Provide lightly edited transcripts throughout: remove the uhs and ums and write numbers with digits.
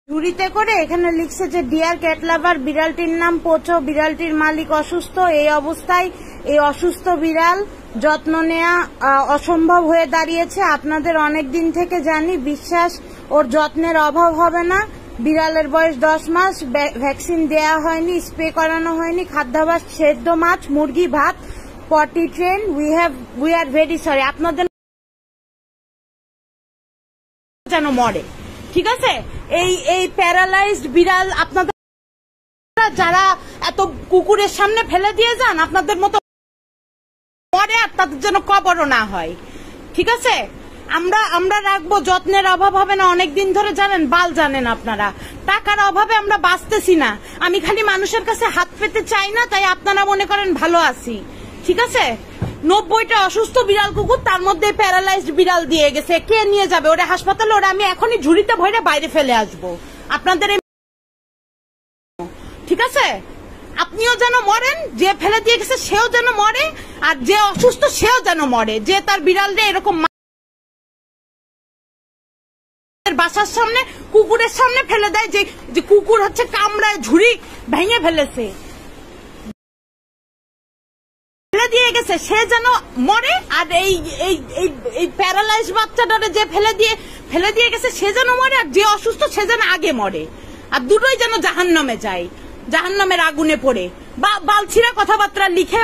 ঝুড়িতে করে এখানে লিখছে যে ডিয়ার ক্যাট লাভার, বিড়ালটির নাম পোচো, বিড়ালটির মালিক অসুস্থ। এই অবস্থায় এই অসুস্থ বিড়াল যত্ন নেওয়া অসম্ভব হয়ে দাঁড়িয়েছে। আপনাদের অনেক দিন থেকে জানি, বিশ্বাস ওর যত্নের অভাব হবে না। বিড়ালের বয়স 10 মাস, ভ্যাকসিন দেয়া হয়নি, স্প্রে করানো হয়নি, খাদ্যাভ্যাস সেদ্ধ মাছ, মুরগি, ভাত, potty train. We are very sorry. আপনাদের যেন মরে, ঠিক আছে? এই প্যারালাইজড বিড়াল আপনাদের যারা এত কুকুরের সামনে ফেলে দিয়ে যান, আপনাদের মতো মরে, আর তাদের যেন কবরও না হয়, ঠিক আছে? আমরা রাখবো, যত্নের অভাব হবে না। অনেকদিন ধরে জানেন, বাল জানেন আপনারা, টাকার অভাবে আমরা বাঁচতেছি না। আমি খালি মানুষের কাছে হাত পেতে চাই না, তাই আপনারা মনে করেন ভালো আছি, ঠিক আছে? 90টা অসুস্থ বিড়াল কুকুর, তার মধ্যে প্যারালাইজড বিড়াল দিয়ে গেছে। কে নিয়ে যাবে ওরা হাসপাতালে? ওরা আমি এখনই ঝুড়িতে ভরে বাইরে ফেলে আসবো আপনাদের, ঠিক আছে? আপনিও যেন মরেন, যে ফেলে দিয়ে গেছে সেও যেন মরে, আর যে অসুস্থ সেও যেন মরে, যে তার বিড়ালরে এরকম বাসার সামনে কুকুরের সামনে ফেলে দেয়, যে কুকুর হচ্ছে কামড়ায় ঝুড়ি ভেঙে ফেলেছে, ফেলে দিয়ে গেছে, সে যেন মরে। আর এই প্যারালাইজ বাচ্চাটারে যে ফেলে দিয়ে গেছে সে যেন মরে, আর যে অসুস্থ সে যেন আগে মরে। আর দুটোই যেন জাহান্নামে যায়, জাহান্নামের আগুনে পড়ে। বা বালছিরা কথাবার্তা লিখে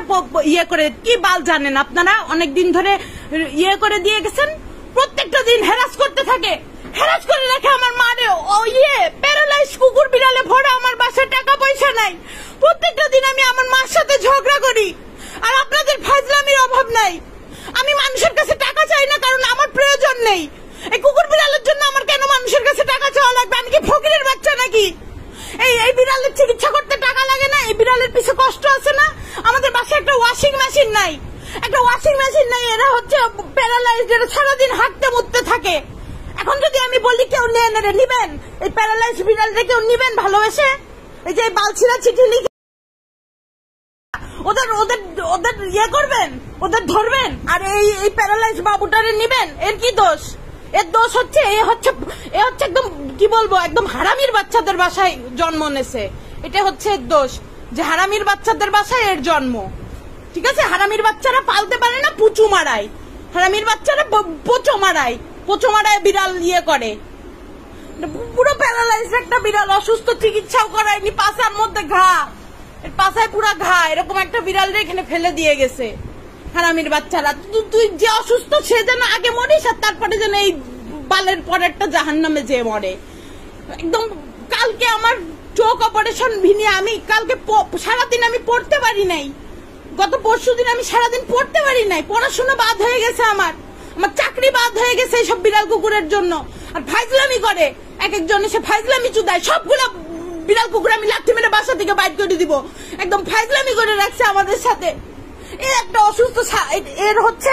ইয়ে করে, কি বাল জানেন আপনারা? অনেকদিন ধরে ইয়ে করে দিয়ে গেছেন, প্রত্যেকটা দিন হ্যারাস করতে থাকে, হ্যারাস করে রাখে আমার মারে। প্যারালাইজ কুকুর বিড়ালে ভরা, আমার বাসায় টাকা পয়সা নাই। প্রত্যেকটা দিন আমি আমার মার সাথে ঝগড়া করি, আর আপনাদের ফাজলামির অভাব নাই। আমি মানুষের কাছে টাকা চাই না, কারণ আমার প্রয়োজন নেই। এই কুকুর বিড়ালের জন্য আমার কেন মানুষের কাছে টাকা চাওয়া লাগবে? আমি কি ফকিরের বাচ্চা নাকি? এই বিড়ালের চিকিৎসা করতে টাকা লাগে না? এই বিড়ালের পিছে কষ্ট আছে না? আমাদের বাসায় একটা ওয়াশিং মেশিন নাই, এরা হচ্ছে প্যারালাইজড, এরা সারাদিন হাঁটতে মুততে থাকে। এখন যদি আমি বলি কেউ নিবেন এই প্যারালাইজড বিড়ালটা, কেউ নিবেন ভালোবেসে? এই যে বালছিরা চিঠি লিখে ওদের ইয়ে করবেন, ওদের ধরবেন, আর এই প্যারালাইজ বাবুটারে নিবেন? এর কি দোষ? এর দোষ হচ্ছে এ হচ্ছে একদম কি বলবো, একদম হারামির বাচ্চাদের বাসায় জন্ম নেছে। এটা হচ্ছে এর দোষ, যে হারামির বাচ্চাদের বাসায় এর জন্ম, ঠিক আছে? হারামির বাচ্চারা পালতে পারে না, পুচু মারায়। হারামির বাচ্চারা পোচো মারায় বিড়াল ইয়ে করে। পুরো প্যারালাইজ একটা বিড়াল, অসুস্থ, চিকিৎসাও করায়নি, পাশার মধ্যে ঘা, পাশায় পুরা ঘা, এরকম একটা বিড়াল এখানে ফেলে দিয়ে গেছে হারামির বাচ্চারা। তুই যে অসুস্থ সে যেন আগে মরিস, আর তারপরে যেন এই বালের পরেরটা জাহান্নামে যে মরে। একদম কালকে আমার চোখ অপারেশন ভিনিয়ে, আমি কালকে সারাদিন আমি পড়তে পারি নাই। গত পরশুদিন আমি সারাদিন পড়তে পারি নাই, পড়াশোনা বাদ হয়ে গেছে, আমার চাকরি বাদ হয়ে গেছে এইসব বিড়াল কুকুরের জন্য। আর ফাইজলামি করে, এক একজন এসে ফাইজলামি চুদায়। সবগুলা বিড়াল কুকুর আমি লাঠি মেরে বাসা থেকে বাইর করে দিব, একদম ফাইজলামি করে রাখছে আমাদের সাথে। এর একটা অসুস্থ, এর হচ্ছে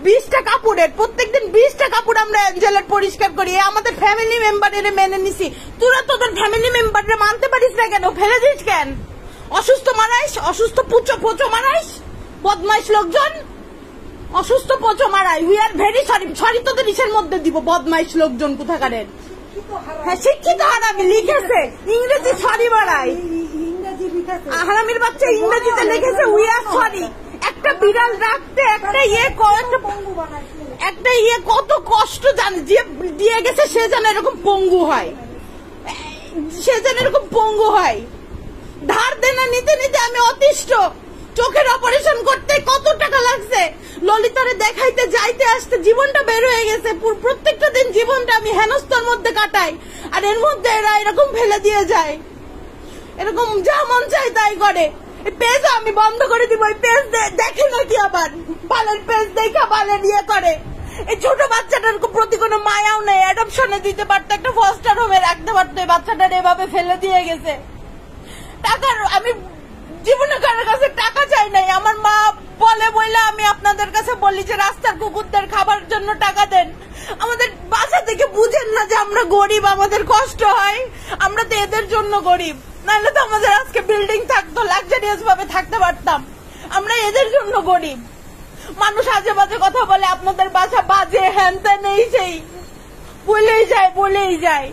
20টা কাপড়ের, প্রত্যেকদিন 20টা কাপড় আমরা অ্যাঞ্জেলের পরিষ্কার করি। আমাদের ফ্যামিলি মেম্বারের মেনে নিছি, তোরা তোদের ফ্যামিলি মেম্বারে মানতে পারিস না কেন? ফেলে দিস কেন? অসুস্থ মারাইস, অসুস্থ পোচো মারাইস, বদমাইশ লোকজন, অসুস্থ পোচো মারাই। উই আর ভেরি সরি তোদের ইসের মধ্যে দিব, বদমাইশ লোকজন কোথাকারের। হ্যাঁ, শিক্ষিত হারামি লিখেছে, ইংরেজি সরি মারাই, হারামির বাচ্চা ইংরেজিতে লিখেছে উই আর সরি। একটা বিড়াল রাখতে একটা ইয়ে কত কষ্ট জানে, যে দিয়ে গেছে সে যেন এরকম পঙ্গু হয়, ধার দেনা নিতে নিতে আমি অতিষ্ঠ। চোখের অপারেশন করতে কত টাকা লাগছে, ললিতারে দেখাইতে যাইতে আসতে জীবনটা বের হয়ে গেছে। প্রত্যেকটা দিন জীবনটা আমি হেনস্থার মধ্যে কাটাই, আর এর মধ্যে এরা এরকম ফেলে দিয়ে যায়, এরকম যা মন চাই তাই করে। এই পেজ আমি বন্ধ করে দিব, এই পেজ দেখে নাকি আবার বালের পেজ দেখা বালের ইয়ে করে। এই ছোট বাচ্চাটার প্রতি কোনো মায়াও নেই, অ্যাডপশনে দিতে পারতো, একটা ফস্টার হোমে রাখতে পারতো। এই বাচ্চাটার এভাবে ফেলে দিয়ে গেছে। টাকার আমি জীবনে কারোর কাছে টাকা চাই নাই। আমার মা বলে আমি আপনাদের কাছে বলি যে রাস্তার কুকুরদের খাবার জন্য টাকা দেন। আমাদের বাসা থেকে বুঝেন না যে আমরা গরিব, আমাদের কষ্ট হয়, আমরা তো এদের জন্য গরিব, নাহলে তো আমাদের আজকে বিল্ডিং থাকতো, লাক্সারিয়াস ভাবে থাকতে পারতাম। আমরা এদের জন্য গরিব। মানুষ আজে বাজে কথা বলে, আপনাদের বাসা বাজে, হ্যান ত্যান, এই সেই বলেই যায়।